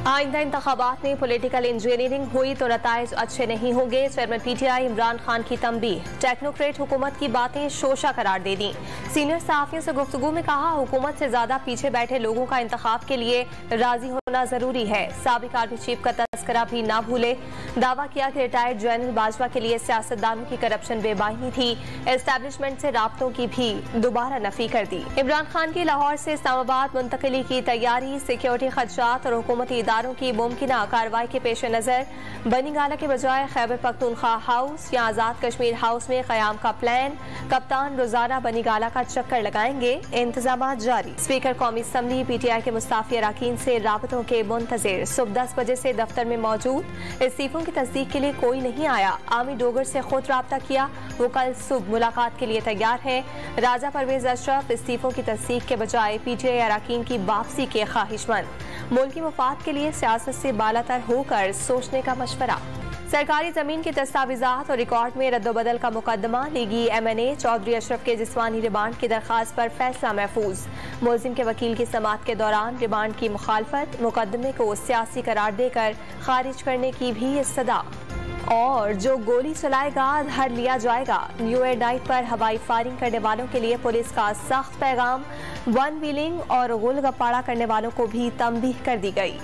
आइंदा इंतखाबात में पॉलिटिकल इंजीनियरिंग हुई तो नताइज अच्छे नहीं होंगे। चेयरमैन पीटीआई इमरान खान की तंबीह, टेक्नोक्रेट हुकूमत की बातें शोशा करार दे दी। सीनियर सहाफियों से गुफ्तगू में कहा, हुकूमत से ज्यादा पीछे बैठे लोगों का इंतखाब के लिए राजी होना जरूरी है। साबिक आर्मी चीफ का तस्करा भी ना भूले। दावा किया कि रिटायर्ड जनरल बाजवा के लिए सियासतदानों की करप्शन बेबानी थी। एस्टैब्लिशमेंट से राब्तों की भी दोबारा नफी कर दी। इमरान खान की लाहौर से इस्लामाबाद मुंतकिली की तैयारी, सिक्योरिटी खदशात और हुकूमती इदारों की मुमकिना कार्रवाई के पेश नजर बनीगाला के बजाय खैबर पख्तूनख्वा हाउस या आजाद कश्मीर हाउस में क़याम का प्लान। कप्तान रोजाना बनीगाला का चक्कर लगाएंगे, इंतजाम जारी। स्पीकर कौमी असम्बली पीटीआई के मुस्ताफी अरकान से राबतों के मुंतजिर, सुबह 10 बजे से दफ्तर में मौजूद। इस्तीफों की तस्दीक के लिए कोई नहीं आया। आर्मी डोगर से खुद राब्ता किया, वो कल सुबह मुलाकात के लिए तैयार है। राजा परवेज अशरफ इस्तीफों की तस्दीक के बजाय पीटीआई अरकान की वापसी के ख्वाहिशमंद। मुल्की मुफाद के लिए सियासत से बालातर होकर सोचने का मशवरा। सरकारी जमीन की दस्तावेजात और रिकॉर्ड में रद्दोबदल का मुकदमा, लीगी MNA चौधरी अशरफ के जिस्मानी रिमांड की दरखास्त पर फैसला महफूज। मुलजिम के वकील की समाअत के दौरान रिमांड की मुखालफत, मुकदमे को सियासी करार देकर खारिज करने की भी इस्तदा। और जो गोली चलाएगा धर लिया जाएगा। न्यू ईयर नाइट पर हवाई फायरिंग करने वालों के लिए पुलिस का सख्त पैगाम। वन व्हीलिंग और गुल गप्पाड़ा करने वालों को भी तंबीह कर दी गई।